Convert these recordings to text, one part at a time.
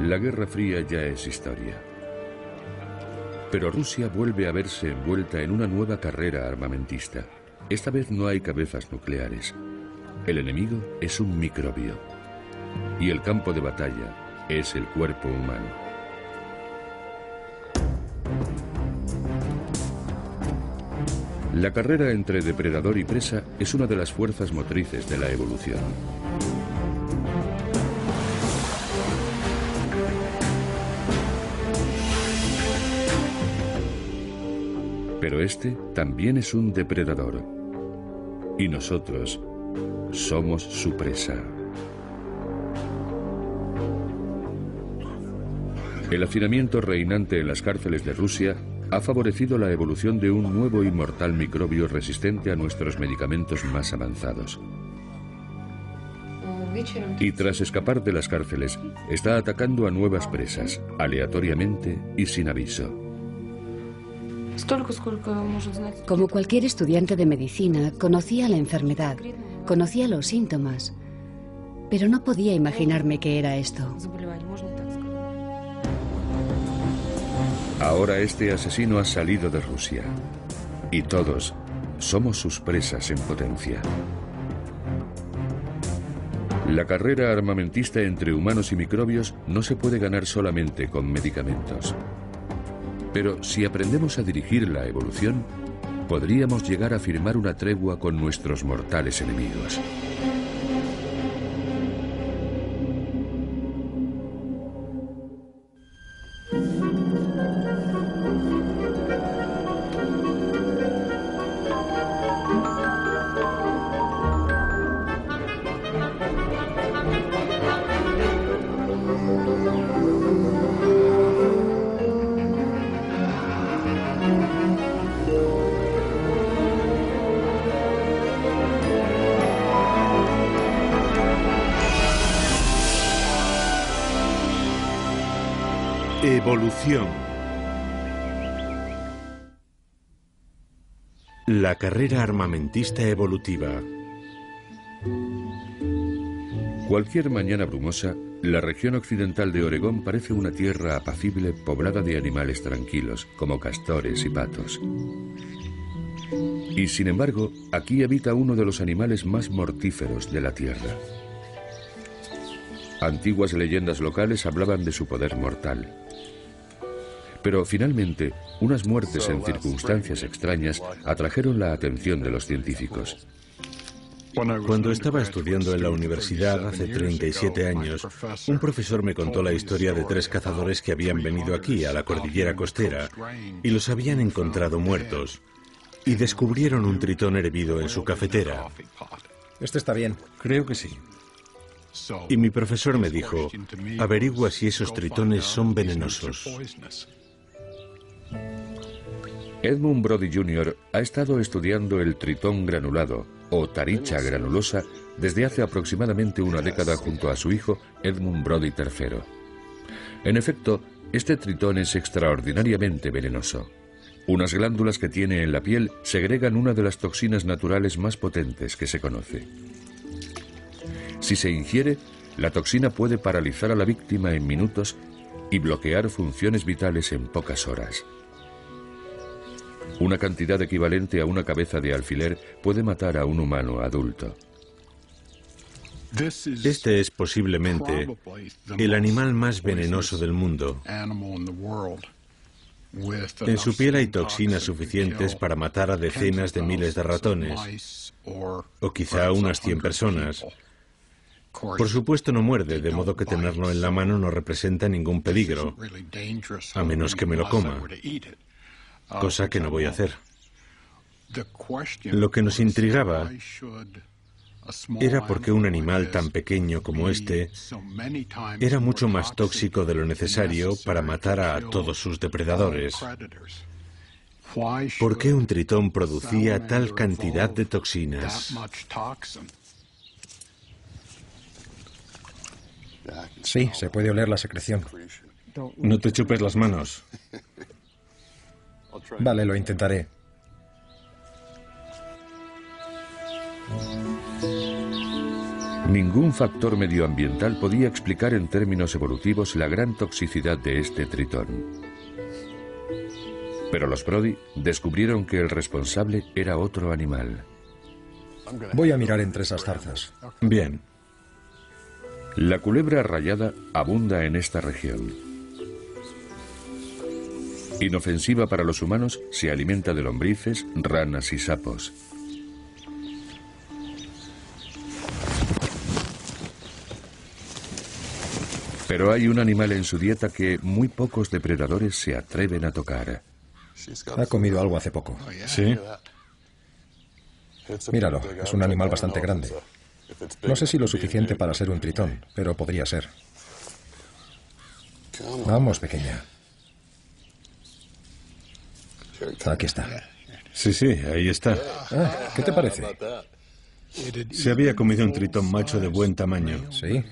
La Guerra Fría ya es historia. Pero Rusia vuelve a verse envuelta en una nueva carrera armamentista. Esta vez no hay cabezas nucleares. El enemigo es un microbio. Y el campo de batalla es el cuerpo humano. La carrera entre depredador y presa es una de las fuerzas motrices de la evolución. Pero este también es un depredador. Y nosotros somos su presa. El hacinamiento reinante en las cárceles de Rusia ha favorecido la evolución de un nuevo y mortal microbio resistente a nuestros medicamentos más avanzados. Y tras escapar de las cárceles, está atacando a nuevas presas, aleatoriamente y sin aviso. Como cualquier estudiante de medicina, conocía la enfermedad, conocía los síntomas, pero no podía imaginarme qué era esto. Ahora este asesino ha salido de Rusia y todos somos sus presas en potencia. La carrera armamentista entre humanos y microbios no se puede ganar solamente con medicamentos. Pero si aprendemos a dirigir la evolución, podríamos llegar a firmar una tregua con nuestros mortales enemigos. Evolución. La carrera armamentista evolutiva. Cualquier mañana brumosa, la región occidental de Oregón parece una tierra apacible poblada de animales tranquilos, como castores y patos. Y sin embargo, aquí habita uno de los animales más mortíferos de la tierra. Antiguas leyendas locales hablaban de su poder mortal. Pero finalmente, unas muertes en circunstancias extrañas atrajeron la atención de los científicos. Cuando estaba estudiando en la universidad hace 37 años, un profesor me contó la historia de 3 cazadores que habían venido aquí, a la cordillera costera, y los habían encontrado muertos, y descubrieron un tritón hervido en su cafetera. Este está bien. Creo que sí. Y mi profesor me dijo, averigua si esos tritones son venenosos. Edmund Brody Jr. ha estado estudiando el tritón granulado, o Taricha granulosa, desde hace aproximadamente una década junto a su hijo Edmund Brody III. En efecto, este tritón es extraordinariamente venenoso. Unas glándulas que tiene en la piel segregan una de las toxinas naturales más potentes que se conoce. Si se ingiere, la toxina puede paralizar a la víctima en minutos y bloquear funciones vitales en pocas horas. Una cantidad equivalente a una cabeza de alfiler puede matar a un humano adulto. Este es posiblemente el animal más venenoso del mundo. En su piel hay toxinas suficientes para matar a decenas de miles de ratones, o quizá unas 100 personas. Por supuesto no muerde, de modo que tenerlo en la mano no representa ningún peligro, a menos que me lo coma, cosa que no voy a hacer. Lo que nos intrigaba era por qué un animal tan pequeño como este era mucho más tóxico de lo necesario para matar a todos sus depredadores. ¿Por qué un tritón producía tal cantidad de toxinas? Sí, se puede oler la secreción. No te chupes las manos. Vale, lo intentaré. Ningún factor medioambiental podía explicar en términos evolutivos la gran toxicidad de este tritón. Pero los Brody descubrieron que el responsable era otro animal. Voy a mirar entre esas zarzas. Bien. La culebra rayada abunda en esta región. Inofensiva para los humanos, se alimenta de lombrices, ranas y sapos. Pero hay un animal en su dieta que muy pocos depredadores se atreven a tocar. Ha comido algo hace poco. ¿Sí? Míralo, es un animal bastante grande. No sé si lo suficiente para ser un tritón, pero podría ser. Vamos, pequeña. Aquí está. Sí, sí, ahí está. Ah, ¿qué te parece? Se había comido un tritón macho de buen tamaño. Sí.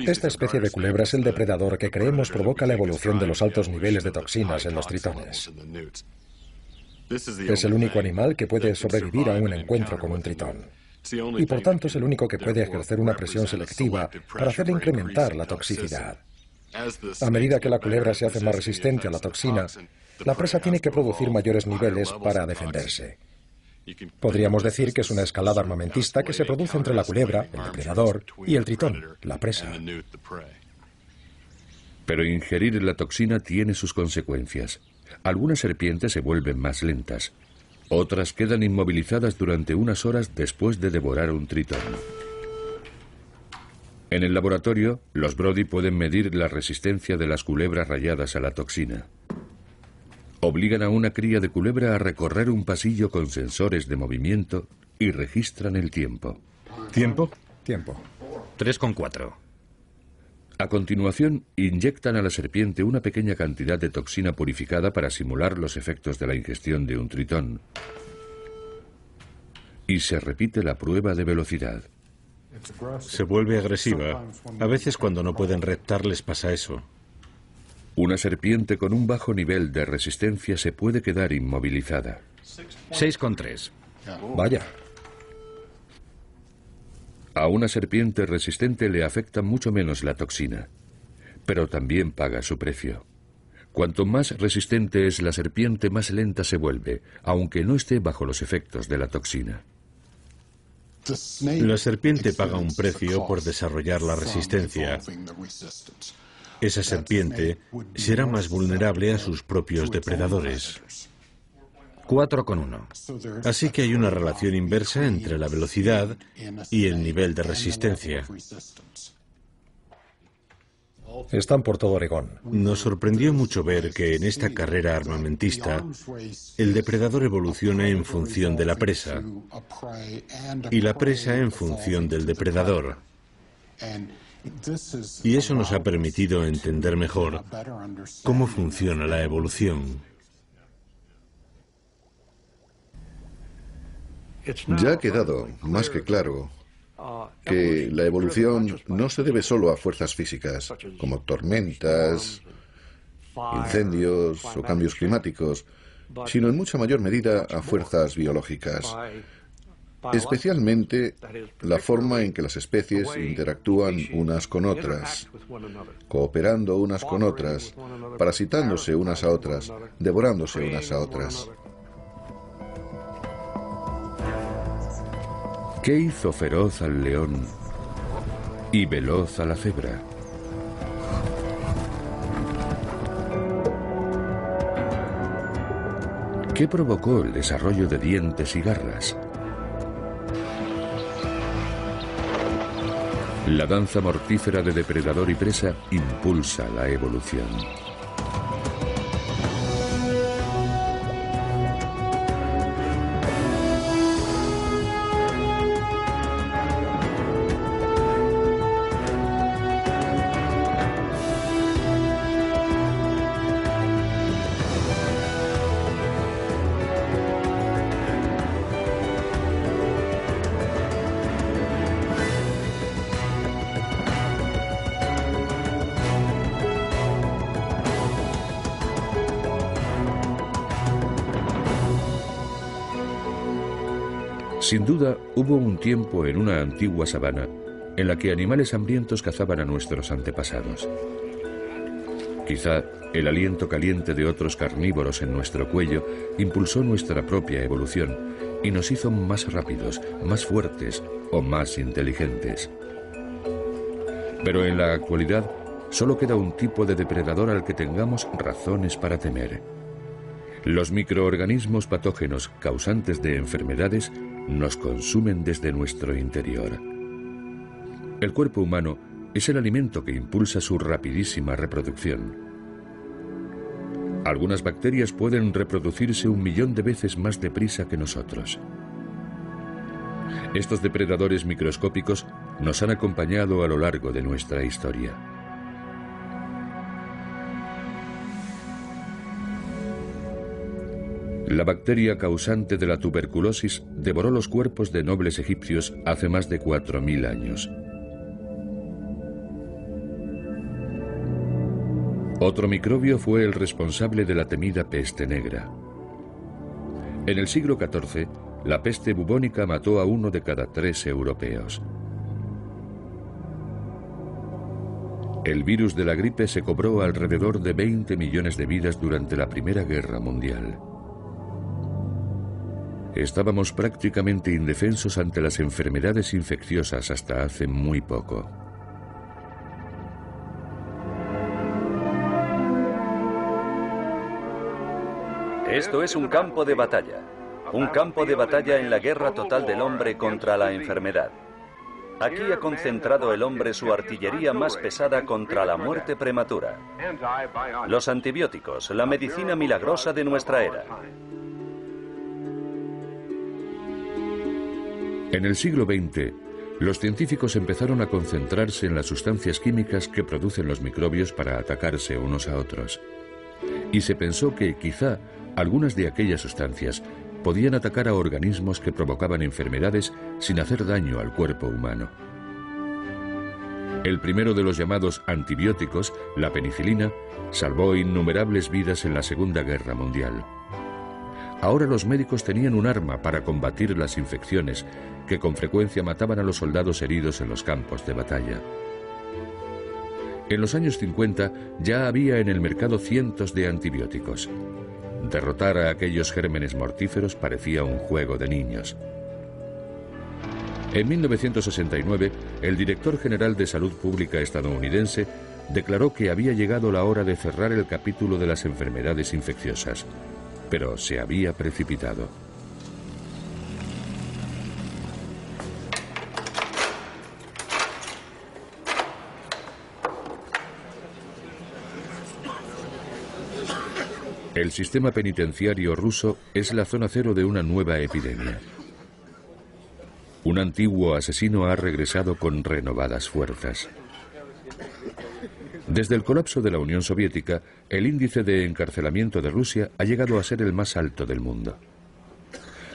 Esta especie de culebra es el depredador que creemos provoca la evolución de los altos niveles de toxinas en los tritones. Es el único animal que puede sobrevivir a un encuentro con un tritón. Y por tanto es el único que puede ejercer una presión selectiva para hacer incrementar la toxicidad. A medida que la culebra se hace más resistente a la toxina, la presa tiene que producir mayores niveles para defenderse. Podríamos decir que es una escalada armamentista que se produce entre la culebra, el depredador, y el tritón, la presa. Pero ingerir la toxina tiene sus consecuencias. Algunas serpientes se vuelven más lentas. Otras quedan inmovilizadas durante unas horas después de devorar un tritón. En el laboratorio, los Brody pueden medir la resistencia de las culebras rayadas a la toxina. Obligan a una cría de culebra a recorrer un pasillo con sensores de movimiento y registran el tiempo. ¿Tiempo? Tiempo. 3,4. A continuación, inyectan a la serpiente una pequeña cantidad de toxina purificada para simular los efectos de la ingestión de un tritón. Y se repite la prueba de velocidad. Se vuelve agresiva. A veces cuando no pueden reptar les pasa eso. Una serpiente con un bajo nivel de resistencia se puede quedar inmovilizada. 6,3. Vaya. A una serpiente resistente le afecta mucho menos la toxina, pero también paga su precio. Cuanto más resistente es la serpiente, más lenta se vuelve, aunque no esté bajo los efectos de la toxina. La serpiente paga un precio por desarrollar la resistencia. Esa serpiente será más vulnerable a sus propios depredadores. 4,1. Así que hay una relación inversa entre la velocidad y el nivel de resistencia. Están por todo Oregón. Nos sorprendió mucho ver que en esta carrera armamentista el depredador evoluciona en función de la presa y la presa en función del depredador. Y eso nos ha permitido entender mejor cómo funciona la evolución. Ya ha quedado más que claro que la evolución no se debe solo a fuerzas físicas, como tormentas, incendios o cambios climáticos, sino en mucha mayor medida a fuerzas biológicas. Especialmente la forma en que las especies interactúan unas con otras, cooperando unas con otras, parasitándose unas a otras, devorándose unas a otras. ¿Qué hizo feroz al león y veloz a la cebra? ¿Qué provocó el desarrollo de dientes y garras? La danza mortífera de depredador y presa impulsa la evolución. Sin duda, hubo un tiempo en una antigua sabana en la que animales hambrientos cazaban a nuestros antepasados. Quizá el aliento caliente de otros carnívoros en nuestro cuello impulsó nuestra propia evolución y nos hizo más rápidos, más fuertes o más inteligentes. Pero en la actualidad solo queda un tipo de depredador al que tengamos razones para temer. Los microorganismos patógenos causantes de enfermedades nos consumen desde nuestro interior. El cuerpo humano es el alimento que impulsa su rapidísima reproducción. Algunas bacterias pueden reproducirse 1 millón de veces más deprisa que nosotros. Estos depredadores microscópicos nos han acompañado a lo largo de nuestra historia. La bacteria causante de la tuberculosis devoró los cuerpos de nobles egipcios hace más de 4000 años. Otro microbio fue el responsable de la temida peste negra. En el siglo XIV, la peste bubónica mató a 1 de cada 3 europeos. El virus de la gripe se cobró alrededor de 20 millones de vidas durante la Primera Guerra Mundial. Estábamos prácticamente indefensos ante las enfermedades infecciosas hasta hace muy poco. Esto es un campo de batalla en la guerra total del hombre contra la enfermedad. Aquí ha concentrado el hombre su artillería más pesada contra la muerte prematura. Los antibióticos, la medicina milagrosa de nuestra era. En el siglo XX, los científicos empezaron a concentrarse en las sustancias químicas que producen los microbios para atacarse unos a otros. Y se pensó que quizá algunas de aquellas sustancias podían atacar a organismos que provocaban enfermedades sin hacer daño al cuerpo humano. El primero de los llamados antibióticos, la penicilina, salvó innumerables vidas en la Segunda Guerra Mundial. Ahora los médicos tenían un arma para combatir las infecciones que con frecuencia mataban a los soldados heridos en los campos de batalla. En los años 50 ya había en el mercado cientos de antibióticos. Derrotar a aquellos gérmenes mortíferos parecía un juego de niños. En 1969, el director general de Salud Pública estadounidense declaró que había llegado la hora de cerrar el capítulo de las enfermedades infecciosas, pero se había precipitado. El sistema penitenciario ruso es la zona cero de una nueva epidemia. Un antiguo asesino ha regresado con renovadas fuerzas. Desde el colapso de la Unión Soviética, el índice de encarcelamiento de Rusia ha llegado a ser el más alto del mundo.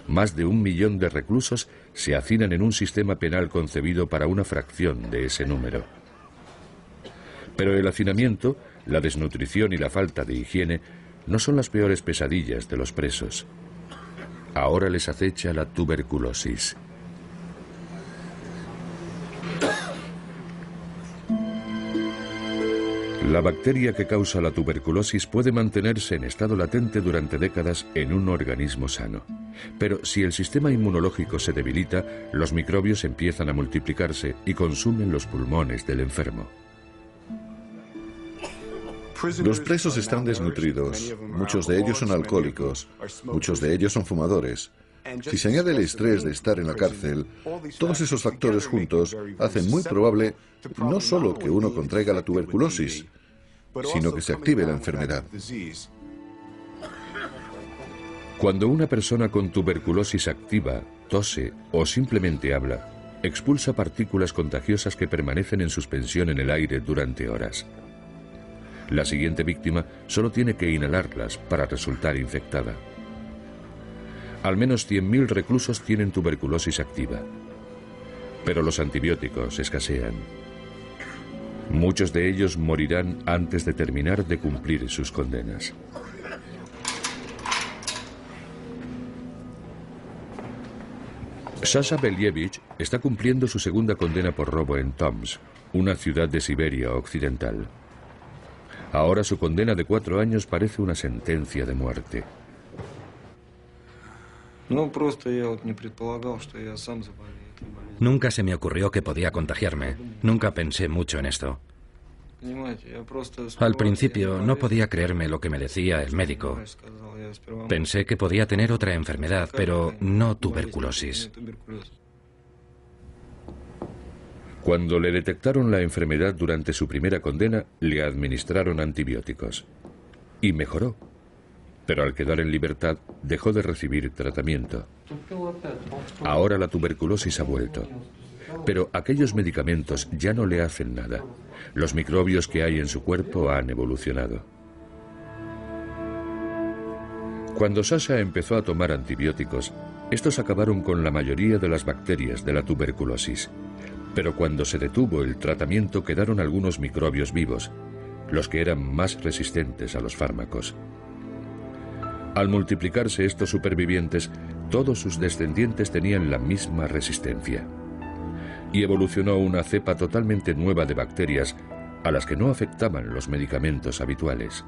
Más de 1 millón de reclusos se hacinan en un sistema penal concebido para una fracción de ese número. Pero el hacinamiento, la desnutrición y la falta de higiene no son las peores pesadillas de los presos. Ahora les acecha la tuberculosis. La bacteria que causa la tuberculosis puede mantenerse en estado latente durante décadas en un organismo sano. Pero si el sistema inmunológico se debilita, los microbios empiezan a multiplicarse y consumen los pulmones del enfermo. Los presos están desnutridos, muchos de ellos son alcohólicos, muchos de ellos son fumadores. Si se añade el estrés de estar en la cárcel, todos esos factores juntos hacen muy probable no solo que uno contraiga la tuberculosis, sino que se active la enfermedad. Cuando una persona con tuberculosis activa, tose o simplemente habla, expulsa partículas contagiosas que permanecen en suspensión en el aire durante horas. La siguiente víctima solo tiene que inhalarlas para resultar infectada. Al menos 100.000 reclusos tienen tuberculosis activa. Pero los antibióticos escasean. Muchos de ellos morirán antes de terminar de cumplir sus condenas. Sasha Believich está cumpliendo su segunda condena por robo en Tomsk, una ciudad de Siberia occidental. Ahora su condena de 4 años parece una sentencia de muerte. Nunca se me ocurrió que podía contagiarme. Nunca pensé mucho en esto. Al principio no podía creerme lo que me decía el médico. Pensé que podía tener otra enfermedad, pero no tuberculosis. Cuando le detectaron la enfermedad durante su primera condena, le administraron antibióticos. Y mejoró. Pero al quedar en libertad, dejó de recibir tratamiento. Ahora la tuberculosis ha vuelto. Pero aquellos medicamentos ya no le hacen nada. Los microbios que hay en su cuerpo han evolucionado. Cuando Sasha empezó a tomar antibióticos, estos acabaron con la mayoría de las bacterias de la tuberculosis. Pero cuando se detuvo el tratamiento quedaron algunos microbios vivos, los que eran más resistentes a los fármacos. Al multiplicarse estos supervivientes, todos sus descendientes tenían la misma resistencia. Y evolucionó una cepa totalmente nueva de bacterias a las que no afectaban los medicamentos habituales.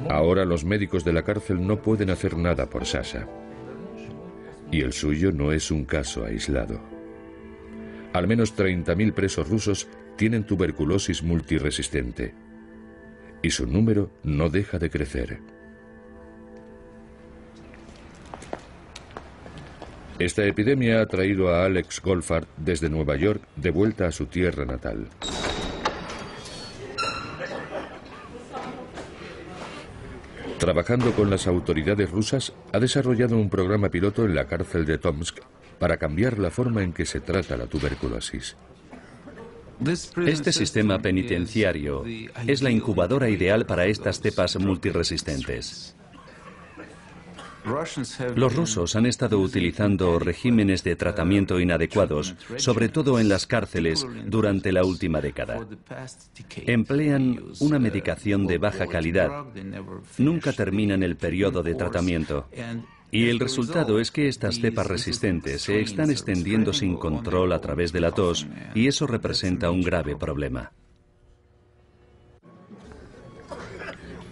Ahora los médicos de la cárcel no pueden hacer nada por Sasha. Y el suyo no es un caso aislado. Al menos 30.000 presos rusos tienen tuberculosis multiresistente. Y su número no deja de crecer. Esta epidemia ha traído a Alex Goldfarb desde Nueva York de vuelta a su tierra natal. Trabajando con las autoridades rusas, ha desarrollado un programa piloto en la cárcel de Tomsk para cambiar la forma en que se trata la tuberculosis. Este sistema penitenciario es la incubadora ideal para estas cepas multiresistentes. Los rusos han estado utilizando regímenes de tratamiento inadecuados, sobre todo en las cárceles, durante la última década. Emplean una medicación de baja calidad. Nunca terminan el periodo de tratamiento. Y el resultado es que estas cepas resistentes se están extendiendo sin control a través de la tos, y eso representa un grave problema.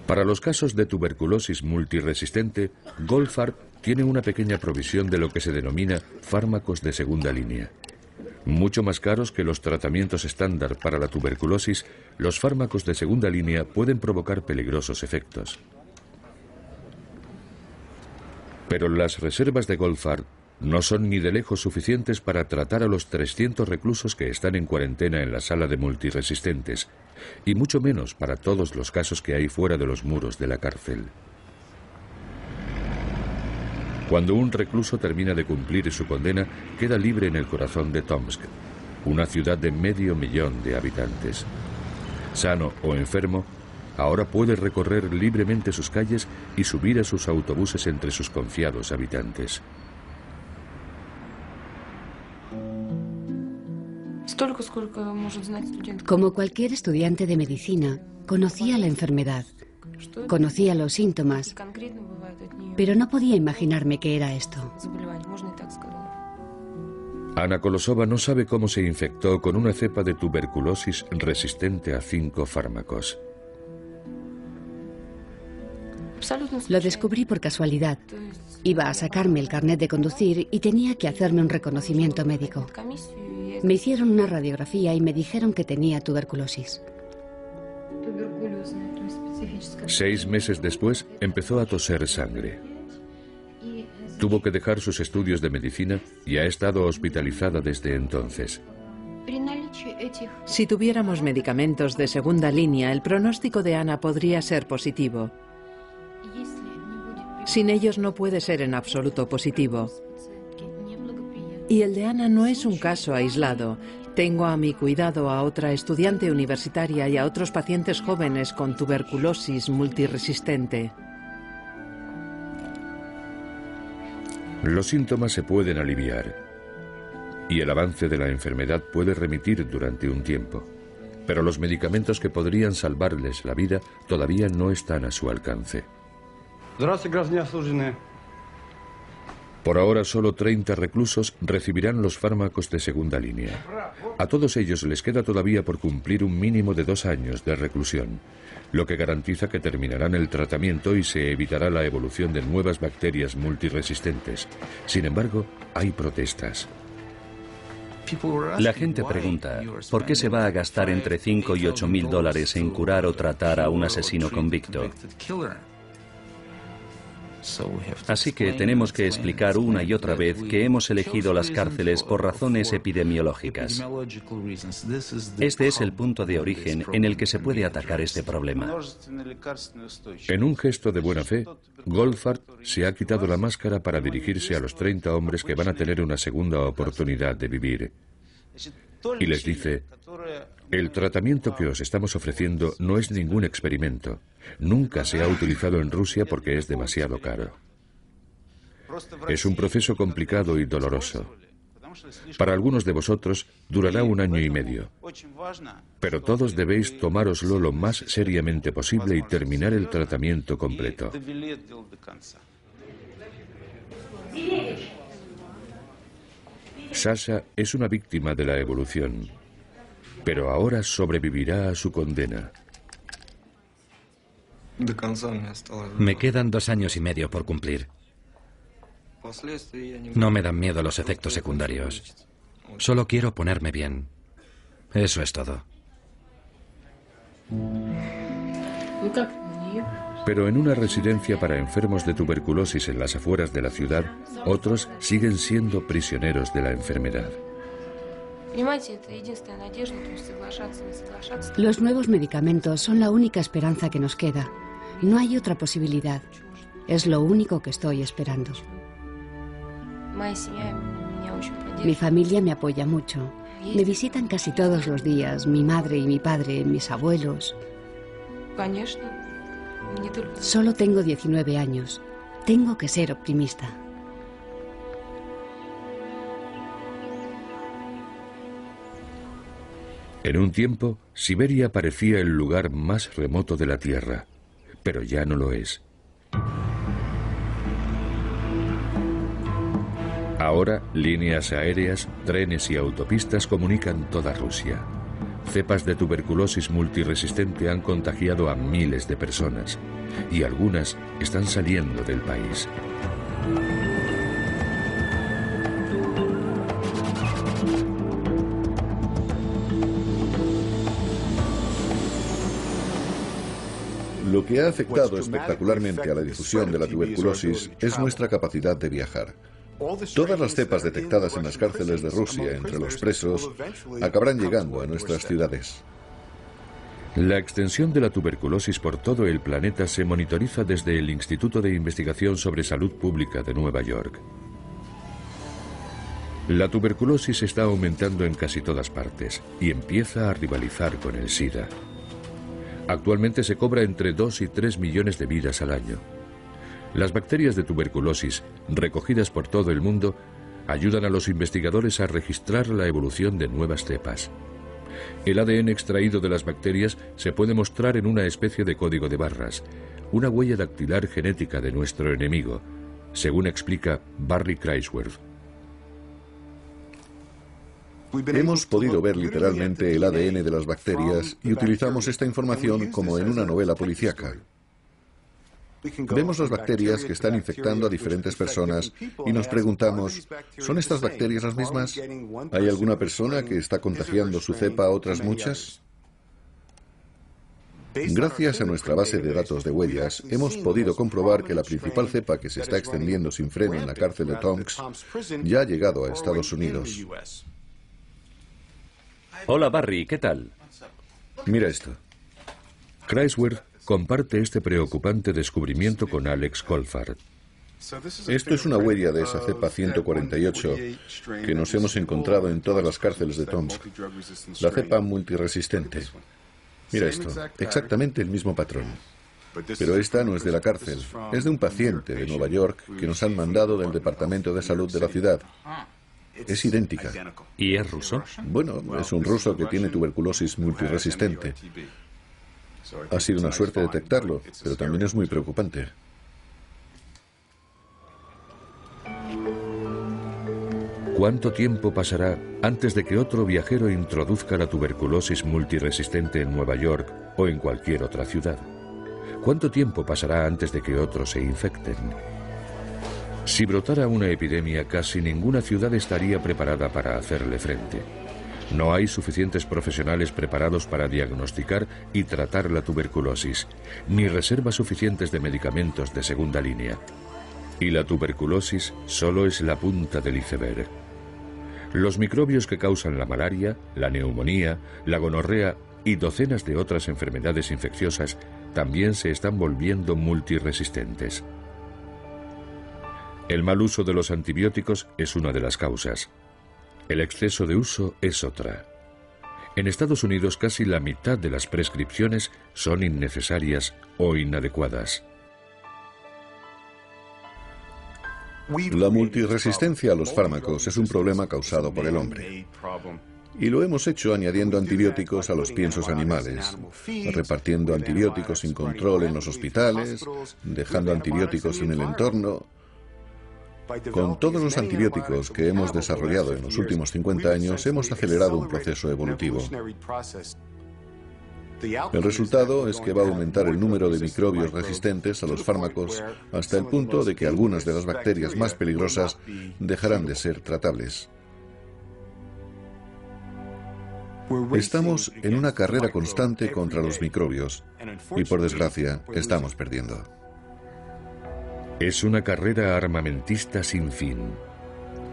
Para los casos de tuberculosis multiresistente, Goldfarb tiene una pequeña provisión de lo que se denomina fármacos de segunda línea. Mucho más caros que los tratamientos estándar para la tuberculosis, los fármacos de segunda línea pueden provocar peligrosos efectos. Pero las reservas de Goldfarb no son ni de lejos suficientes para tratar a los 300 reclusos que están en cuarentena en la sala de multiresistentes, y mucho menos para todos los casos que hay fuera de los muros de la cárcel. Cuando un recluso termina de cumplir su condena, queda libre en el corazón de Tomsk, una ciudad de 500.000 de habitantes. Sano o enfermo, ahora puede recorrer libremente sus calles y subir a sus autobuses entre sus confiados habitantes. Como cualquier estudiante de medicina, conocía la enfermedad, conocía los síntomas, pero no podía imaginarme qué era esto. Ana Kolosova no sabe cómo se infectó con una cepa de tuberculosis resistente a 5 fármacos. Lo descubrí por casualidad. Iba a sacarme el carnet de conducir y tenía que hacerme un reconocimiento médico. Me hicieron una radiografía y me dijeron que tenía tuberculosis. 6 meses después empezó a toser sangre. Tuvo que dejar sus estudios de medicina y ha estado hospitalizada desde entonces. Si tuviéramos medicamentos de segunda línea, el pronóstico de Ana podría ser positivo. Sin ellos no puede ser en absoluto positivo. Y el de Ana no es un caso aislado. Tengo a mi cuidado a otra estudiante universitaria y a otros pacientes jóvenes con tuberculosis multiresistente. Los síntomas se pueden aliviar y el avance de la enfermedad puede remitir durante un tiempo, pero los medicamentos que podrían salvarles la vida todavía no están a su alcance. Por ahora solo 30 reclusos recibirán los fármacos de segunda línea. A todos ellos les queda todavía por cumplir un mínimo de 2 años de reclusión, lo que garantiza que terminarán el tratamiento y se evitará la evolución de nuevas bacterias multiresistentes. Sin embargo, hay protestas. La gente pregunta, ¿por qué se va a gastar entre 5 y 8 mil dólares en curar o tratar a un asesino convicto? Así que tenemos que explicar una y otra vez que hemos elegido las cárceles por razones epidemiológicas. Este es el punto de origen en el que se puede atacar este problema. En un gesto de buena fe, Goldfarb se ha quitado la máscara para dirigirse a los 30 hombres que van a tener una segunda oportunidad de vivir. Y les dice: el tratamiento que os estamos ofreciendo no es ningún experimento. Nunca se ha utilizado en Rusia porque es demasiado caro. Es un proceso complicado y doloroso. Para algunos de vosotros durará 1 año y medio. Pero todos debéis tomároslo lo más seriamente posible y terminar el tratamiento completo. Sasha es una víctima de la evolución, pero ahora sobrevivirá a su condena. Me quedan 2 años y medio por cumplir. No me dan miedo los efectos secundarios. Solo quiero ponerme bien. Eso es todo. Pero en una residencia para enfermos de tuberculosis en las afueras de la ciudad, otros siguen siendo prisioneros de la enfermedad. Los nuevos medicamentos son la única esperanza que nos queda. No hay otra posibilidad. Es lo único que estoy esperando. Mi familia me apoya mucho. Me visitan casi todos los días, mi madre y mi padre, mis abuelos. Solo tengo 19 años. Tengo que ser optimista. En un tiempo, Siberia parecía el lugar más remoto de la Tierra, pero ya no lo es. Ahora, líneas aéreas, trenes y autopistas comunican toda Rusia. Cepas de tuberculosis multiresistente han contagiado a miles de personas y algunas están saliendo del país. Lo que ha afectado espectacularmente a la difusión de la tuberculosis es nuestra capacidad de viajar. Todas las cepas detectadas en las cárceles de Rusia entre los presos acabarán llegando a nuestras ciudades. La extensión de la tuberculosis por todo el planeta se monitoriza desde el Instituto de Investigación sobre Salud Pública de Nueva York. La tuberculosis está aumentando en casi todas partes y empieza a rivalizar con el SIDA. Actualmente se cobra entre 2 y 3 millones de vidas al año. Las bacterias de tuberculosis, recogidas por todo el mundo, ayudan a los investigadores a registrar la evolución de nuevas cepas. El ADN extraído de las bacterias se puede mostrar en una especie de código de barras, una huella dactilar genética de nuestro enemigo, según explica Barry Craisworth. Hemos podido ver literalmente el ADN de las bacterias y utilizamos esta información como en una novela policíaca. Vemos las bacterias que están infectando a diferentes personas y nos preguntamos, ¿son estas bacterias las mismas? ¿Hay alguna persona que está contagiando su cepa a otras muchas? Gracias a nuestra base de datos de huellas, hemos podido comprobar que la principal cepa que se está extendiendo sin freno en la cárcel de Tomsk ya ha llegado a Estados Unidos. Hola Barry, ¿qué tal? Mira esto. Craisworth comparte este preocupante descubrimiento con Alex Goldfarb. Esto es una huella de esa cepa 148 que nos hemos encontrado en todas las cárceles de Tomsk. La cepa multiresistente. Mira esto, exactamente el mismo patrón. Pero esta no es de la cárcel, es de un paciente de Nueva York que nos han mandado del Departamento de Salud de la ciudad. Es idéntica. ¿Y es ruso? Bueno, es un ruso que tiene tuberculosis multiresistente. Ha sido una suerte detectarlo, pero también es muy preocupante. ¿Cuánto tiempo pasará antes de que otro viajero introduzca la tuberculosis multiresistente en Nueva York o en cualquier otra ciudad? ¿Cuánto tiempo pasará antes de que otros se infecten? Si brotara una epidemia, casi ninguna ciudad estaría preparada para hacerle frente. No hay suficientes profesionales preparados para diagnosticar y tratar la tuberculosis, ni reservas suficientes de medicamentos de segunda línea. Y la tuberculosis solo es la punta del iceberg. Los microbios que causan la malaria, la neumonía, la gonorrea y docenas de otras enfermedades infecciosas también se están volviendo multiresistentes. El mal uso de los antibióticos es una de las causas. El exceso de uso es otra. En Estados Unidos casi la mitad de las prescripciones son innecesarias o inadecuadas. La multiresistencia a los fármacos es un problema causado por el hombre. Y lo hemos hecho añadiendo antibióticos a los piensos animales, repartiendo antibióticos sin control en los hospitales, dejando antibióticos en el entorno. Con todos los antibióticos que hemos desarrollado en los últimos 50 años, hemos acelerado un proceso evolutivo. El resultado es que va a aumentar el número de microbios resistentes a los fármacos hasta el punto de que algunas de las bacterias más peligrosas dejarán de ser tratables. Estamos en una carrera constante contra los microbios y, por desgracia, estamos perdiendo. Es una carrera armamentista sin fin.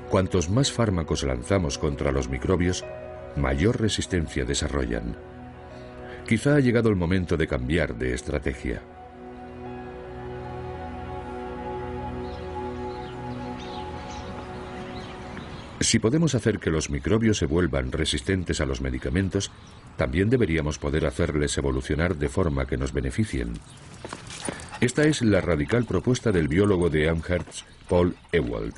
Cuantos más fármacos lanzamos contra los microbios, mayor resistencia desarrollan. Quizá ha llegado el momento de cambiar de estrategia. Si podemos hacer que los microbios se vuelvan resistentes a los medicamentos, también deberíamos poder hacerles evolucionar de forma que nos beneficien. Esta es la radical propuesta del biólogo de Amherst, Paul Ewald.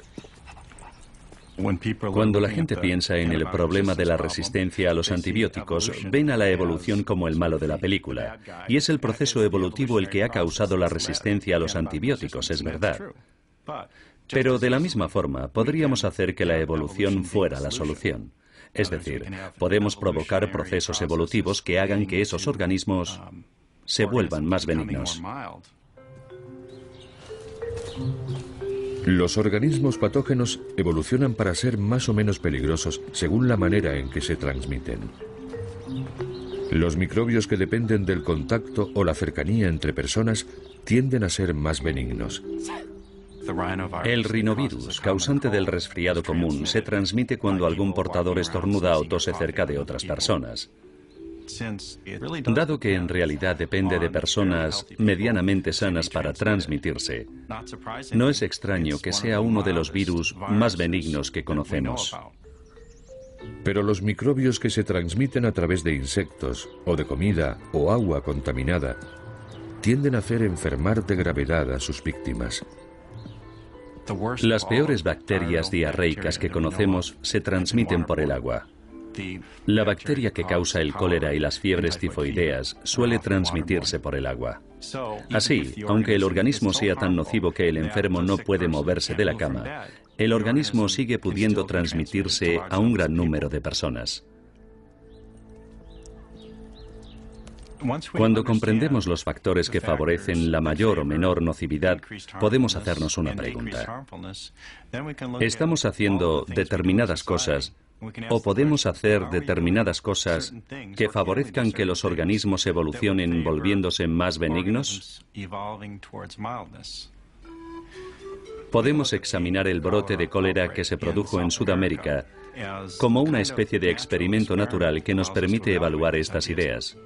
Cuando la gente piensa en el problema de la resistencia a los antibióticos, ven a la evolución como el malo de la película. Y es el proceso evolutivo el que ha causado la resistencia a los antibióticos, es verdad. Pero de la misma forma, podríamos hacer que la evolución fuera la solución. Es decir, podemos provocar procesos evolutivos que hagan que esos organismos se vuelvan más benignos. Los organismos patógenos evolucionan para ser más o menos peligrosos según la manera en que se transmiten. Los microbios que dependen del contacto o la cercanía entre personas tienden a ser más benignos. El rinovirus, causante del resfriado común, se transmite cuando algún portador estornuda o tose cerca de otras personas. Dado que en realidad depende de personas medianamente sanas para transmitirse, no es extraño que sea uno de los virus más benignos que conocemos. Pero los microbios que se transmiten a través de insectos, o de comida, o agua contaminada, tienden a hacer enfermar de gravedad a sus víctimas. Las peores bacterias diarreicas que conocemos se transmiten por el agua. La bacteria que causa el cólera y las fiebres tifoideas suele transmitirse por el agua. Así, aunque el organismo sea tan nocivo que el enfermo no puede moverse de la cama, el organismo sigue pudiendo transmitirse a un gran número de personas. Cuando comprendemos los factores que favorecen la mayor o menor nocividad, podemos hacernos una pregunta. ¿Estamos haciendo determinadas cosas o podemos hacer determinadas cosas que favorezcan que los organismos evolucionen volviéndose más benignos? Podemos examinar el brote de cólera que se produjo en Sudamérica como una especie de experimento natural que nos permite evaluar estas ideas.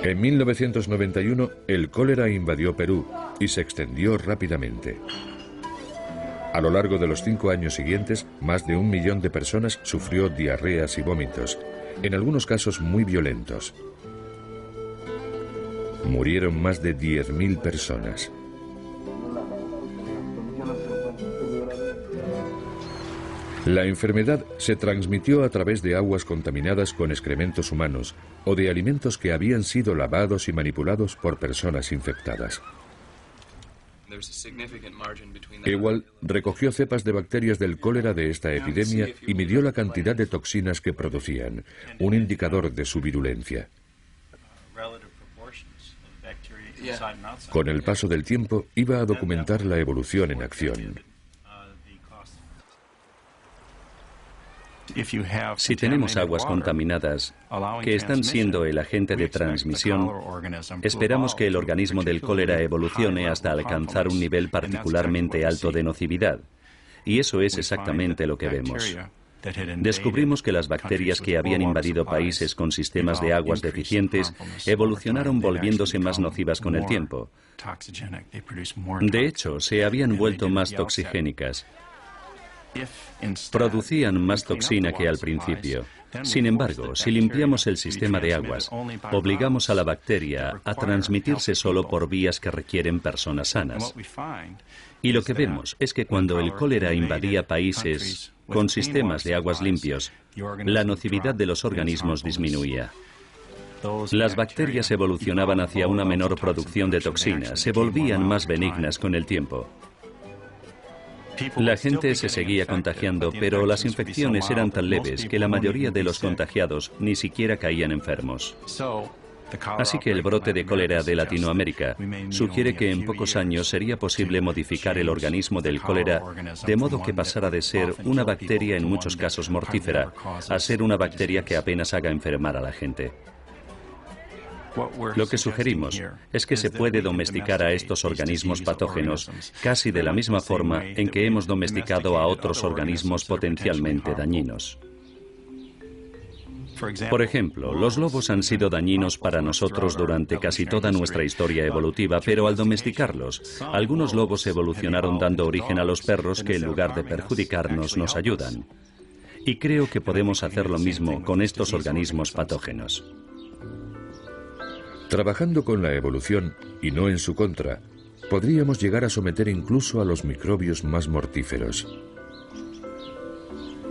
En 1991, el cólera invadió Perú y se extendió rápidamente. A lo largo de los 5 años siguientes, más de 1 millón de personas sufrió diarreas y vómitos, en algunos casos muy violentos. Murieron más de 10.000 personas. La enfermedad se transmitió a través de aguas contaminadas con excrementos humanos o de alimentos que habían sido lavados y manipulados por personas infectadas. Ewald recogió cepas de bacterias del cólera de esta epidemia y midió la cantidad de toxinas que producían, un indicador de su virulencia. Con el paso del tiempo, iba a documentar la evolución en acción. Si tenemos aguas contaminadas que están siendo el agente de transmisión, esperamos que el organismo del cólera evolucione hasta alcanzar un nivel particularmente alto de nocividad. Y eso es exactamente lo que vemos. Descubrimos que las bacterias que habían invadido países con sistemas de aguas deficientes evolucionaron volviéndose más nocivas con el tiempo. De hecho, se habían vuelto más toxigénicas. Producían más toxina que al principio. Sin embargo, si limpiamos el sistema de aguas, obligamos a la bacteria a transmitirse solo por vías que requieren personas sanas. Y lo que vemos es que cuando el cólera invadía países con sistemas de aguas limpios, la nocividad de los organismos disminuía. Las bacterias evolucionaban hacia una menor producción de toxinas, se volvían más benignas con el tiempo. La gente se seguía contagiando, pero las infecciones eran tan leves que la mayoría de los contagiados ni siquiera caían enfermos. Así que el brote de cólera de Latinoamérica sugiere que en pocos años sería posible modificar el organismo del cólera de modo que pasara de ser una bacteria en muchos casos mortífera a ser una bacteria que apenas haga enfermar a la gente. Lo que sugerimos es que se puede domesticar a estos organismos patógenos casi de la misma forma en que hemos domesticado a otros organismos potencialmente dañinos. Por ejemplo, los lobos han sido dañinos para nosotros durante casi toda nuestra historia evolutiva, pero al domesticarlos, algunos lobos evolucionaron dando origen a los perros que en lugar de perjudicarnos nos ayudan. Y creo que podemos hacer lo mismo con estos organismos patógenos. Trabajando con la evolución, y no en su contra, podríamos llegar a someter incluso a los microbios más mortíferos.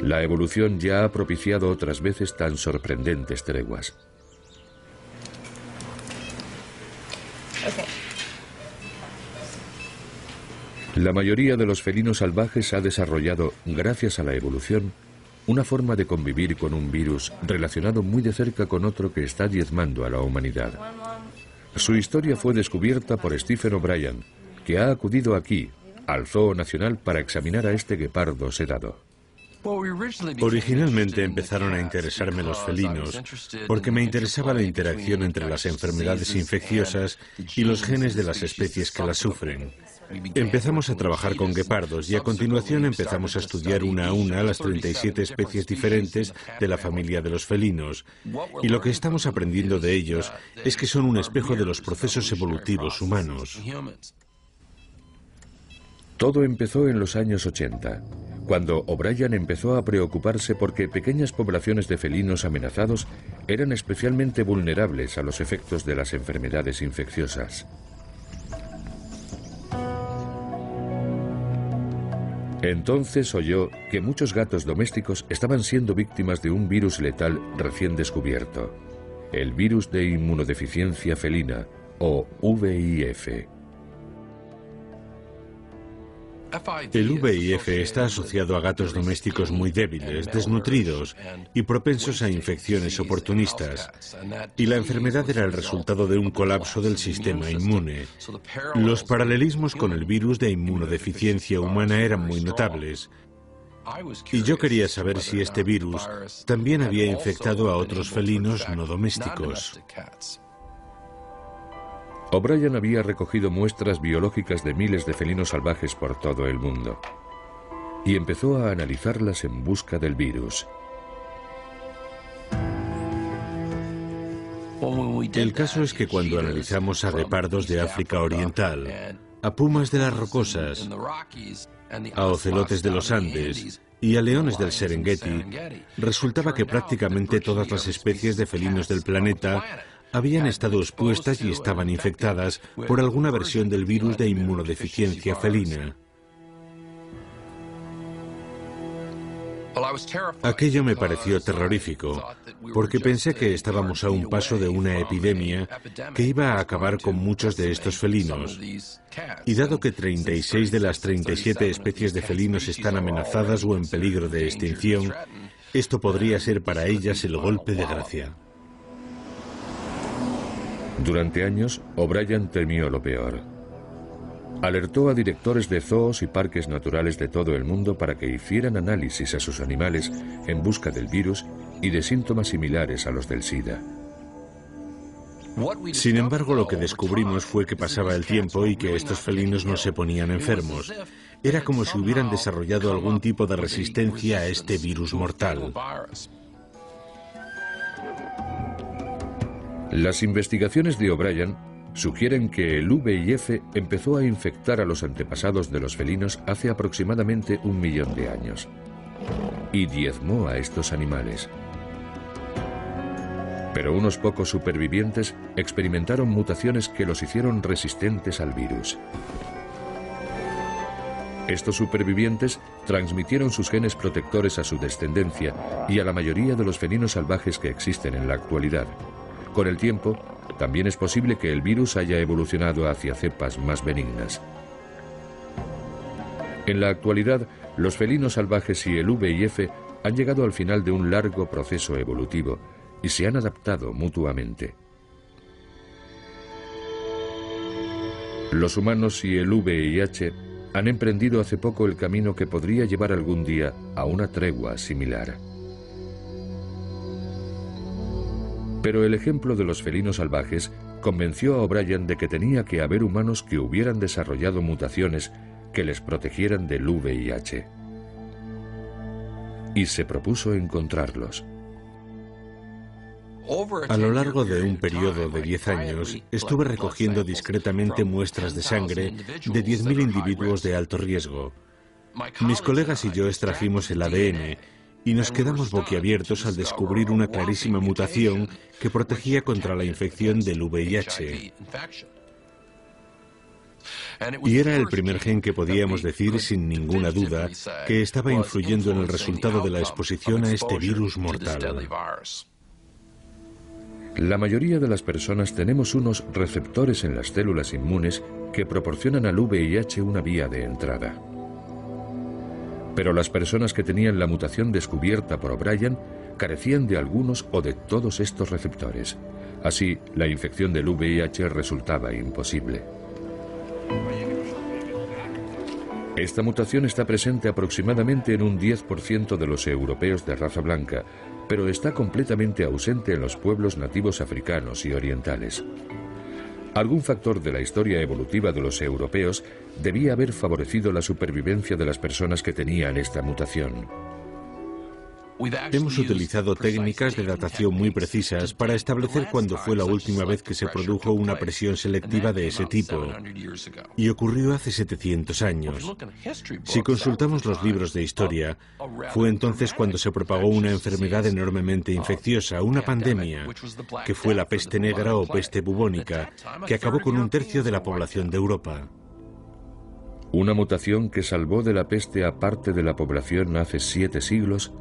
La evolución ya ha propiciado otras veces tan sorprendentes treguas. La mayoría de los felinos salvajes ha desarrollado, gracias a la evolución, una forma de convivir con un virus relacionado muy de cerca con otro que está diezmando a la humanidad. Su historia fue descubierta por Stephen O'Brien, que ha acudido aquí, al Zoo Nacional, para examinar a este guepardo sedado. Originalmente empezaron a interesarme los felinos porque me interesaba la interacción entre las enfermedades infecciosas y los genes de las especies que las sufren. Empezamos a trabajar con guepardos y a continuación empezamos a estudiar una a una las 37 especies diferentes de la familia de los felinos. Y lo que estamos aprendiendo de ellos es que son un espejo de los procesos evolutivos humanos. Todo empezó en los años 80, cuando O'Brien empezó a preocuparse porque pequeñas poblaciones de felinos amenazados eran especialmente vulnerables a los efectos de las enfermedades infecciosas. Entonces oyó que muchos gatos domésticos estaban siendo víctimas de un virus letal recién descubierto, el virus de inmunodeficiencia felina, o VIF. El VIF está asociado a gatos domésticos muy débiles, desnutridos y propensos a infecciones oportunistas. Y la enfermedad era el resultado de un colapso del sistema inmune. Los paralelismos con el virus de inmunodeficiencia humana eran muy notables. Y yo quería saber si este virus también había infectado a otros felinos no domésticos. O'Brien había recogido muestras biológicas de miles de felinos salvajes por todo el mundo y empezó a analizarlas en busca del virus. El caso es que cuando analizamos a guepardos de África Oriental, a pumas de las rocosas, a ocelotes de los Andes y a leones del Serengeti, resultaba que prácticamente todas las especies de felinos del planeta habían estado expuestas y estaban infectadas por alguna versión del virus de inmunodeficiencia felina. Aquello me pareció terrorífico, porque pensé que estábamos a un paso de una epidemia que iba a acabar con muchos de estos felinos. Y dado que 36 de las 37 especies de felinos están amenazadas o en peligro de extinción, esto podría ser para ellas el golpe de gracia. Durante años, O'Brien temió lo peor. Alertó a directores de zoos y parques naturales de todo el mundo para que hicieran análisis a sus animales en busca del virus y de síntomas similares a los del SIDA. Sin embargo, lo que descubrimos fue que pasaba el tiempo y que estos felinos no se ponían enfermos. Era como si hubieran desarrollado algún tipo de resistencia a este virus mortal. Las investigaciones de O'Brien sugieren que el VIF empezó a infectar a los antepasados de los felinos hace aproximadamente 1 millón de años y diezmó a estos animales. Pero unos pocos supervivientes experimentaron mutaciones que los hicieron resistentes al virus. Estos supervivientes transmitieron sus genes protectores a su descendencia y a la mayoría de los felinos salvajes que existen en la actualidad. Con el tiempo, también es posible que el virus haya evolucionado hacia cepas más benignas. En la actualidad, los felinos salvajes y el VIF han llegado al final de un largo proceso evolutivo y se han adaptado mutuamente. Los humanos y el VIH han emprendido hace poco el camino que podría llevar algún día a una tregua similar. Pero el ejemplo de los felinos salvajes convenció a O'Brien de que tenía que haber humanos que hubieran desarrollado mutaciones que les protegieran del VIH. Y se propuso encontrarlos. A lo largo de un periodo de 10 años, estuve recogiendo discretamente muestras de sangre de 10.000 individuos de alto riesgo. Mis colegas y yo extrajimos el ADN y nos quedamos boquiabiertos al descubrir una clarísima mutación que protegía contra la infección del VIH. Y era el primer gen que podíamos decir sin ninguna duda que estaba influyendo en el resultado de la exposición a este virus mortal. La mayoría de las personas tenemos unos receptores en las células inmunes que proporcionan al VIH una vía de entrada. Pero las personas que tenían la mutación descubierta por O'Brien carecían de algunos o de todos estos receptores. Así, la infección del VIH resultaba imposible. Esta mutación está presente aproximadamente en un 10% de los europeos de raza blanca, pero está completamente ausente en los pueblos nativos africanos y orientales. Algún factor de la historia evolutiva de los europeos debía haber favorecido la supervivencia de las personas que tenían esta mutación. Hemos utilizado técnicas de datación muy precisas para establecer cuándo fue la última vez que se produjo una presión selectiva de ese tipo, y ocurrió hace 700 años. Si consultamos los libros de historia, fue entonces cuando se propagó una enfermedad enormemente infecciosa, una pandemia, que fue la peste negra o peste bubónica, que acabó con 1/3 de la población de Europa. Una mutación que salvó de la peste a parte de la población hace 7 siglos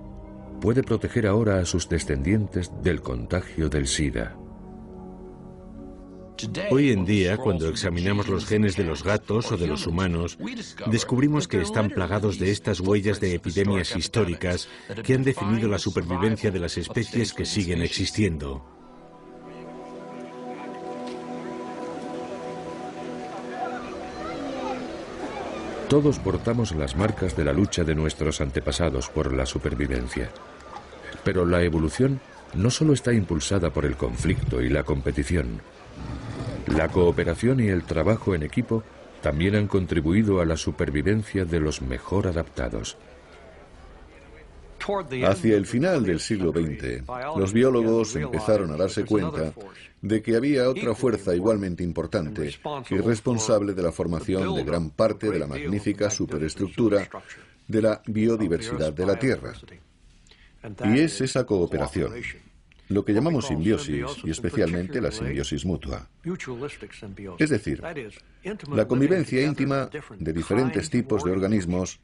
puede proteger ahora a sus descendientes del contagio del SIDA. Hoy en día, cuando examinamos los genes de los gatos o de los humanos, descubrimos que están plagados de estas huellas de epidemias históricas que han definido la supervivencia de las especies que siguen existiendo. Todos portamos las marcas de la lucha de nuestros antepasados por la supervivencia. Pero la evolución no solo está impulsada por el conflicto y la competición. La cooperación y el trabajo en equipo también han contribuido a la supervivencia de los mejor adaptados. Hacia el final del siglo XX, los biólogos empezaron a darse cuenta de que había otra fuerza igualmente importante y responsable de la formación de gran parte de la magnífica superestructura de la biodiversidad de la Tierra. Y es esa cooperación, lo que llamamos simbiosis, y especialmente la simbiosis mutua. Es decir, la convivencia íntima de diferentes tipos de organismos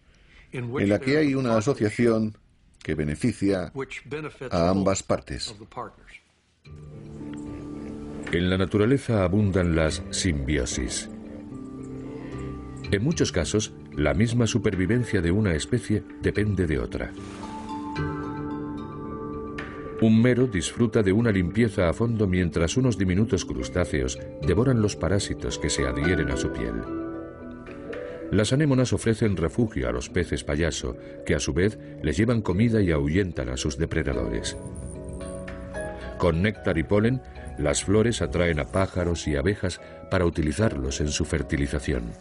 en la que hay una asociación que beneficia a ambas partes. En la naturaleza abundan las simbiosis. En muchos casos, la misma supervivencia de una especie depende de otra. Un mero disfruta de una limpieza a fondo mientras unos diminutos crustáceos devoran los parásitos que se adhieren a su piel. Las anémonas ofrecen refugio a los peces payaso, que a su vez les llevan comida y ahuyentan a sus depredadores. Con néctar y polen, las flores atraen a pájaros y abejas para utilizarlos en su fertilización.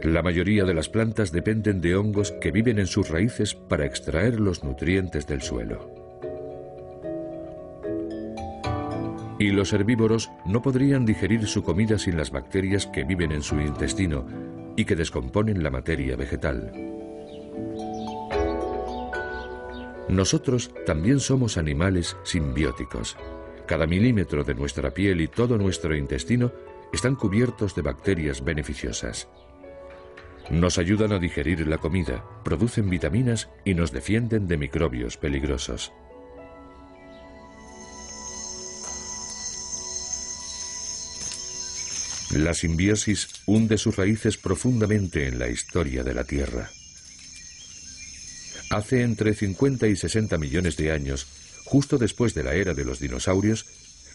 La mayoría de las plantas dependen de hongos que viven en sus raíces para extraer los nutrientes del suelo. Y los herbívoros no podrían digerir su comida sin las bacterias que viven en su intestino y que descomponen la materia vegetal. Nosotros también somos animales simbióticos. Cada milímetro de nuestra piel y todo nuestro intestino están cubiertos de bacterias beneficiosas. Nos ayudan a digerir la comida, producen vitaminas y nos defienden de microbios peligrosos. La simbiosis hunde sus raíces profundamente en la historia de la Tierra. Hace entre 50 y 60 millones de años, justo después de la era de los dinosaurios,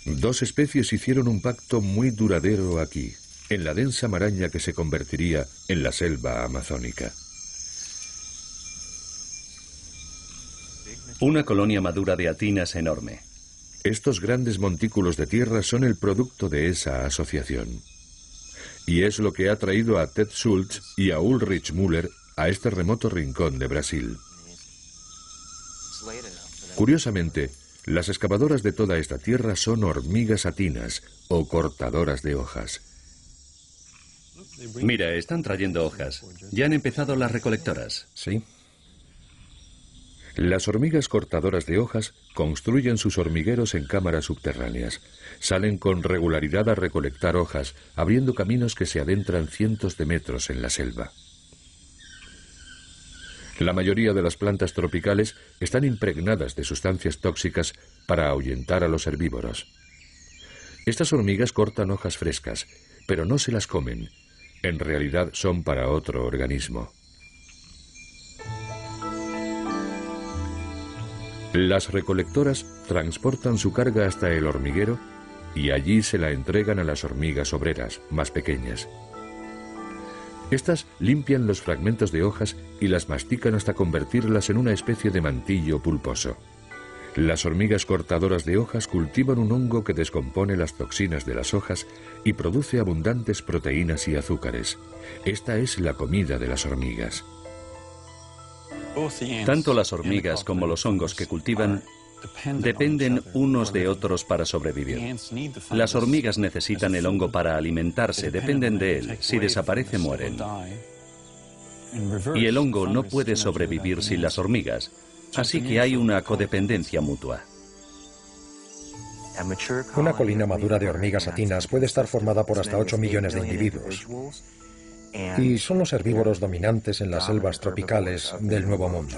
dos especies hicieron un pacto muy duradero aquí, en la densa maraña que se convertiría en la selva amazónica. Una colonia madura de atinas enorme. Estos grandes montículos de tierra son el producto de esa asociación. Y es lo que ha traído a Ted Schultz y a Ulrich Müller a este remoto rincón de Brasil. Curiosamente, las excavadoras de toda esta tierra son hormigas atinas o cortadoras de hojas. Mira, están trayendo hojas. Ya han empezado las recolectoras. Sí. Las hormigas cortadoras de hojas construyen sus hormigueros en cámaras subterráneas. Salen con regularidad a recolectar hojas, abriendo caminos que se adentran cientos de metros en la selva. La mayoría de las plantas tropicales están impregnadas de sustancias tóxicas para ahuyentar a los herbívoros. Estas hormigas cortan hojas frescas, pero no se las comen. En realidad son para otro organismo. Las recolectoras transportan su carga hasta el hormiguero y allí se la entregan a las hormigas obreras, más pequeñas. Estas limpian los fragmentos de hojas y las mastican hasta convertirlas en una especie de mantillo pulposo. Las hormigas cortadoras de hojas cultivan un hongo que descompone las toxinas de las hojas y produce abundantes proteínas y azúcares. Esta es la comida de las hormigas. Tanto las hormigas como los hongos que cultivan dependen unos de otros para sobrevivir. Las hormigas necesitan el hongo para alimentarse, dependen de él. Si desaparece, mueren. Y el hongo no puede sobrevivir sin las hormigas, así que hay una codependencia mutua. Una colina madura de hormigas atinas puede estar formada por hasta 8 millones de individuos. Y son los herbívoros dominantes en las selvas tropicales del Nuevo Mundo.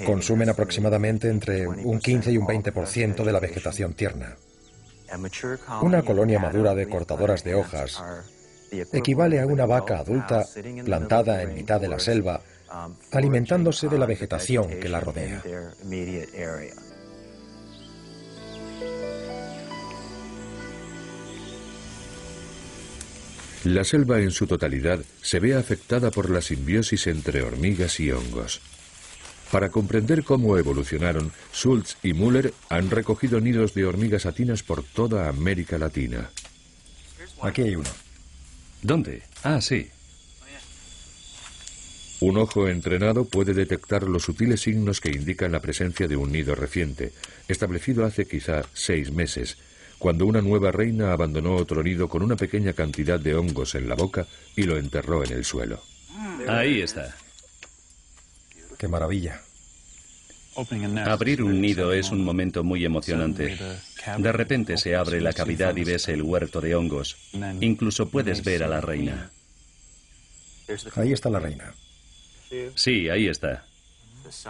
Consumen aproximadamente entre un 15 y un 20% de la vegetación tierna. Una colonia madura de cortadoras de hojas equivale a una vaca adulta plantada en mitad de la selva, alimentándose de la vegetación que la rodea. La selva en su totalidad se ve afectada por la simbiosis entre hormigas y hongos. Para comprender cómo evolucionaron, Schultz y Müller han recogido nidos de hormigas atinas por toda América Latina. Aquí hay uno. ¿Dónde? Ah, sí. Un ojo entrenado puede detectar los sutiles signos que indican la presencia de un nido reciente, establecido hace quizá 6 meses, cuando una nueva reina abandonó otro nido con una pequeña cantidad de hongos en la boca y lo enterró en el suelo. Ahí está. ¡Qué maravilla! Abrir un nido es un momento muy emocionante. De repente se abre la cavidad y ves el huerto de hongos. Incluso puedes ver a la reina. Ahí está la reina. Sí, ahí está.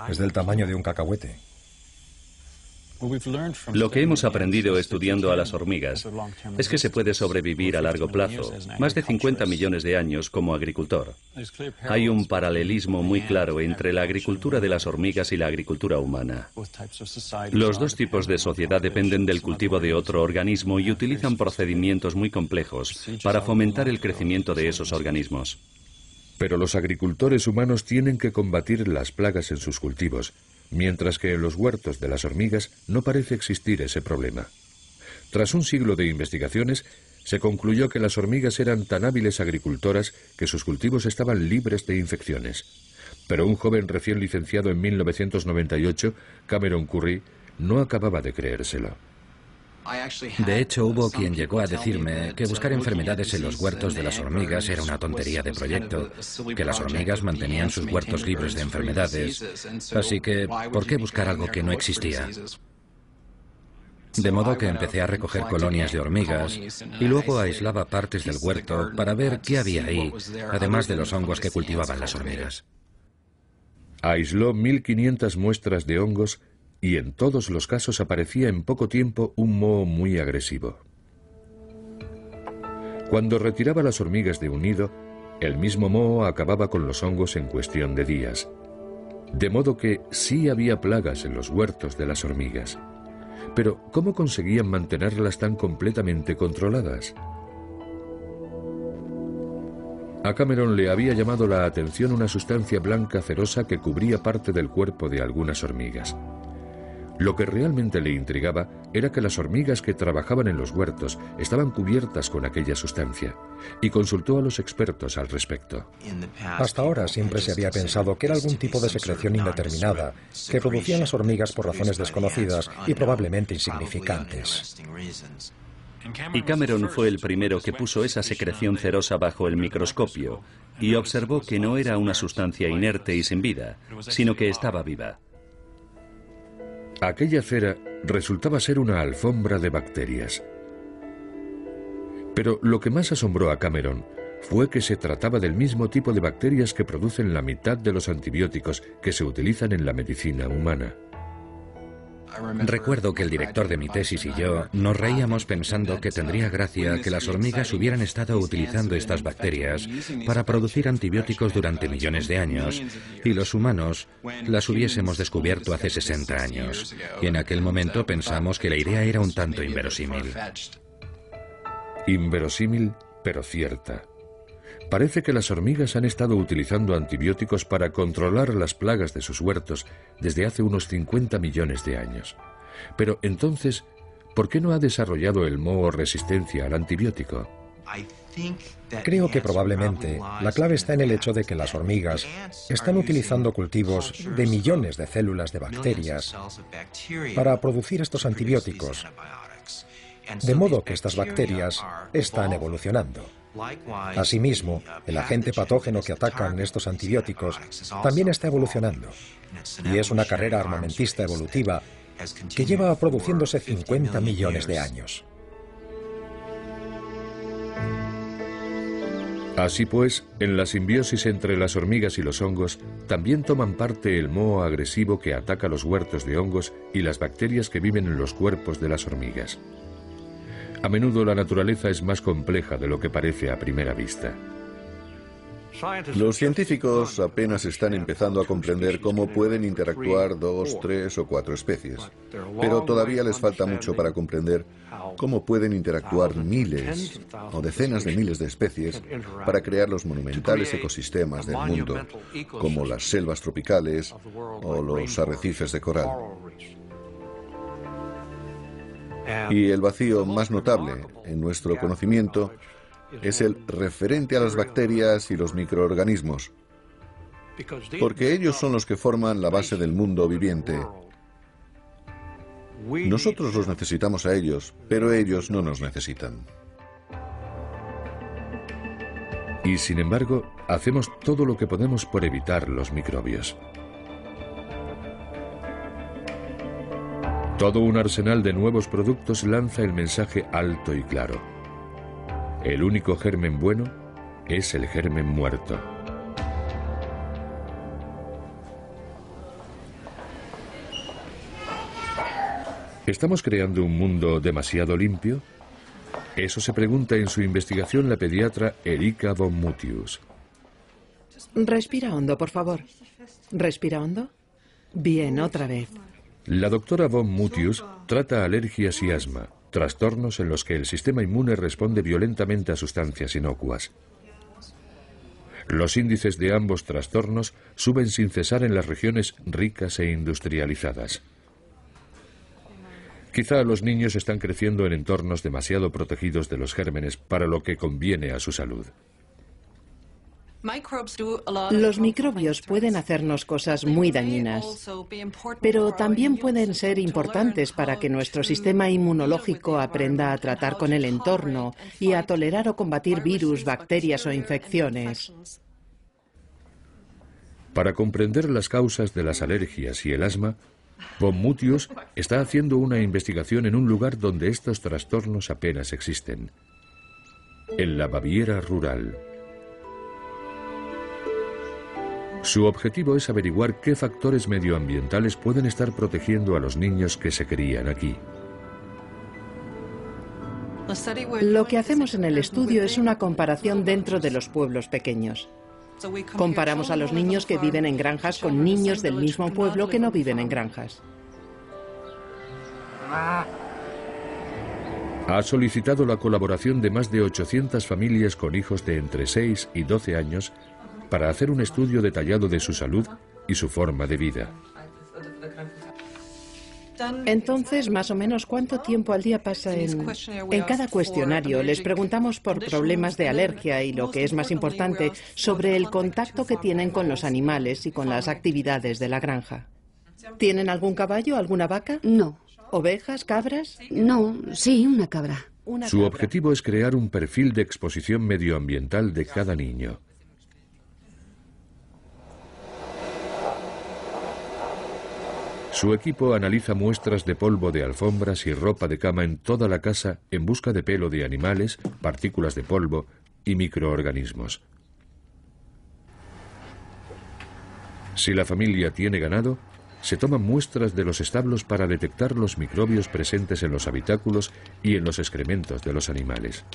Es del tamaño de un cacahuete. Lo que hemos aprendido estudiando a las hormigas es que se puede sobrevivir a largo plazo, más de 50 millones de años como agricultor. Hay un paralelismo muy claro entre la agricultura de las hormigas y la agricultura humana. Los dos tipos de sociedad dependen del cultivo de otro organismo y utilizan procedimientos muy complejos para fomentar el crecimiento de esos organismos. Pero los agricultores humanos tienen que combatir las plagas en sus cultivos, mientras que en los huertos de las hormigas no parece existir ese problema. Tras un siglo de investigaciones, se concluyó que las hormigas eran tan hábiles agricultoras que sus cultivos estaban libres de infecciones. Pero un joven recién licenciado en 1998, Cameron Curry, no acababa de creérselo. De hecho, hubo quien llegó a decirme que buscar enfermedades en los huertos de las hormigas era una tontería de proyecto, que las hormigas mantenían sus huertos libres de enfermedades, así que ¿por qué buscar algo que no existía? De modo que empecé a recoger colonias de hormigas y luego aislaba partes del huerto para ver qué había ahí, además de los hongos que cultivaban las hormigas. Aisló 1.500 muestras de hongos y en todos los casos aparecía en poco tiempo un moho muy agresivo. Cuando retiraba las hormigas de un nido, el mismo moho acababa con los hongos en cuestión de días. De modo que sí había plagas en los huertos de las hormigas. Pero ¿cómo conseguían mantenerlas tan completamente controladas? A Cameron le había llamado la atención una sustancia blanca cerosa que cubría parte del cuerpo de algunas hormigas. Lo que realmente le intrigaba era que las hormigas que trabajaban en los huertos estaban cubiertas con aquella sustancia, y consultó a los expertos al respecto. Hasta ahora siempre se había pensado que era algún tipo de secreción indeterminada que producían las hormigas por razones desconocidas y probablemente insignificantes. Y Cameron fue el primero que puso esa secreción cerosa bajo el microscopio y observó que no era una sustancia inerte y sin vida, sino que estaba viva. Aquella cera resultaba ser una alfombra de bacterias. Pero lo que más asombró a Cameron fue que se trataba del mismo tipo de bacterias que producen la mitad de los antibióticos que se utilizan en la medicina humana. Recuerdo que el director de mi tesis y yo nos reíamos pensando que tendría gracia que las hormigas hubieran estado utilizando estas bacterias para producir antibióticos durante millones de años y los humanos las hubiésemos descubierto hace 60 años. Y en aquel momento pensamos que la idea era un tanto inverosímil. Inverosímil, pero cierta. Parece que las hormigas han estado utilizando antibióticos para controlar las plagas de sus huertos desde hace unos 50 millones de años. Pero entonces, ¿por qué no ha desarrollado el moho resistencia al antibiótico? Creo que probablemente la clave está en el hecho de que las hormigas están utilizando cultivos de millones de células de bacterias para producir estos antibióticos, de modo que estas bacterias están evolucionando. Asimismo, el agente patógeno que atacan estos antibióticos también está evolucionando, y es una carrera armamentista evolutiva que lleva produciéndose 50 millones de años. Así pues, en la simbiosis entre las hormigas y los hongos, también toman parte el moho agresivo que ataca los huertos de hongos y las bacterias que viven en los cuerpos de las hormigas. A menudo la naturaleza es más compleja de lo que parece a primera vista. Los científicos apenas están empezando a comprender cómo pueden interactuar 2, 3 o 4 especies. Pero todavía les falta mucho para comprender cómo pueden interactuar miles o decenas de miles de especies para crear los monumentales ecosistemas del mundo, como las selvas tropicales o los arrecifes de coral. Y el vacío más notable en nuestro conocimiento es el referente a las bacterias y los microorganismos, porque ellos son los que forman la base del mundo viviente. Nosotros los necesitamos a ellos, pero ellos no nos necesitan. Y sin embargo, hacemos todo lo que podemos por evitar los microbios. Todo un arsenal de nuevos productos lanza el mensaje alto y claro. El único germen bueno es el germen muerto. ¿Estamos creando un mundo demasiado limpio? Eso se pregunta en su investigación la pediatra Erika von Mutius. Respira hondo, por favor. Respira hondo. Bien, otra vez. La doctora von Mutius trata alergias y asma, trastornos en los que el sistema inmune responde violentamente a sustancias inocuas. Los índices de ambos trastornos suben sin cesar en las regiones ricas e industrializadas. Quizá los niños están creciendo en entornos demasiado protegidos de los gérmenes para lo que conviene a su salud. Los microbios pueden hacernos cosas muy dañinas, pero también pueden ser importantes para que nuestro sistema inmunológico aprenda a tratar con el entorno y a tolerar o combatir virus, bacterias o infecciones. Para comprender las causas de las alergias y el asma, von Mutius está haciendo una investigación en un lugar donde estos trastornos apenas existen, en la Baviera rural. Su objetivo es averiguar qué factores medioambientales pueden estar protegiendo a los niños que se crían aquí. Lo que hacemos en el estudio es una comparación dentro de los pueblos pequeños. Comparamos a los niños que viven en granjas con niños del mismo pueblo que no viven en granjas. Ha solicitado la colaboración de más de 800 familias con hijos de entre 6 y 12 años para hacer un estudio detallado de su salud y su forma de vida. Entonces, más o menos, ¿cuánto tiempo al día pasa en cada cuestionario? Les preguntamos por problemas de alergia y, lo que es más importante, sobre el contacto que tienen con los animales y con las actividades de la granja. ¿Tienen algún caballo, alguna vaca? No. ¿Ovejas, cabras? No, sí, una cabra. Su objetivo es crear un perfil de exposición medioambiental de cada niño. Su equipo analiza muestras de polvo de alfombras y ropa de cama en toda la casa en busca de pelo de animales, partículas de polvo y microorganismos. Si la familia tiene ganado, se toman muestras de los establos para detectar los microbios presentes en los habitáculos y en los excrementos de los animales.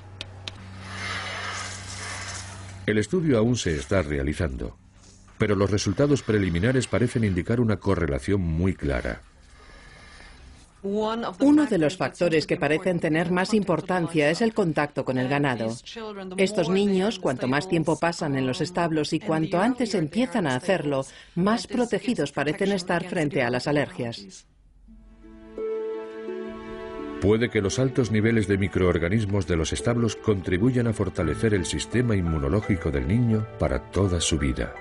El estudio aún se está realizando, pero los resultados preliminares parecen indicar una correlación muy clara. Uno de los factores que parecen tener más importancia es el contacto con el ganado. Estos niños, cuanto más tiempo pasan en los establos y cuanto antes empiezan a hacerlo, más protegidos parecen estar frente a las alergias. Puede que los altos niveles de microorganismos de los establos contribuyan a fortalecer el sistema inmunológico del niño para toda su vida.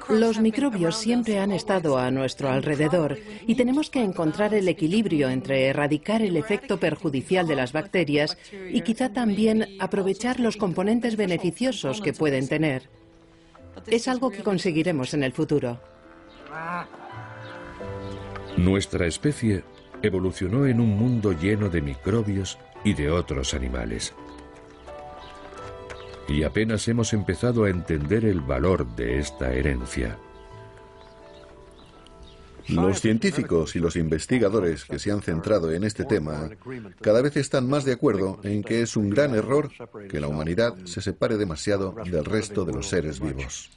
Los microbios siempre han estado a nuestro alrededor y tenemos que encontrar el equilibrio entre erradicar el efecto perjudicial de las bacterias y quizá también aprovechar los componentes beneficiosos que pueden tener. Es algo que conseguiremos en el futuro. Nuestra especie evolucionó en un mundo lleno de microbios y de otros animales. Y apenas hemos empezado a entender el valor de esta herencia. Los científicos y los investigadores que se han centrado en este tema cada vez están más de acuerdo en que es un gran error que la humanidad se separe demasiado del resto de los seres vivos.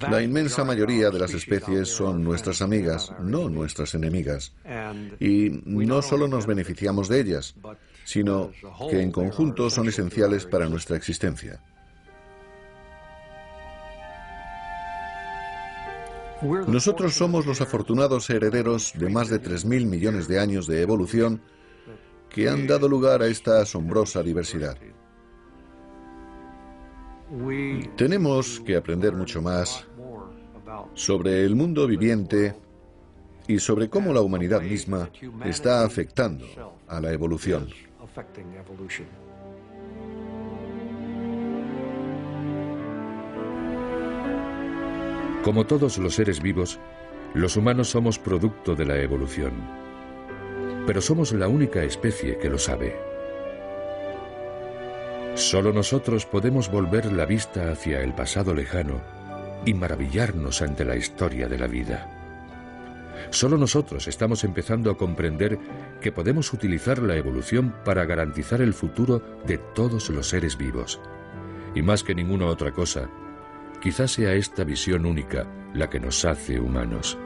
La inmensa mayoría de las especies son nuestras amigas, no nuestras enemigas. Y no solo nos beneficiamos de ellas, sino que en conjunto son esenciales para nuestra existencia. Nosotros somos los afortunados herederos de más de 3.000 millones de años de evolución que han dado lugar a esta asombrosa diversidad. Tenemos que aprender mucho más sobre el mundo viviente y sobre cómo la humanidad misma está afectando a la evolución. Como todos los seres vivos, los humanos somos producto de la evolución. Pero somos la única especie que lo sabe. Solo nosotros podemos volver la vista hacia el pasado lejano y maravillarnos ante la historia de la vida. Solo nosotros estamos empezando a comprender que podemos utilizar la evolución para garantizar el futuro de todos los seres vivos. Y más que ninguna otra cosa, quizás sea esta visión única la que nos hace humanos.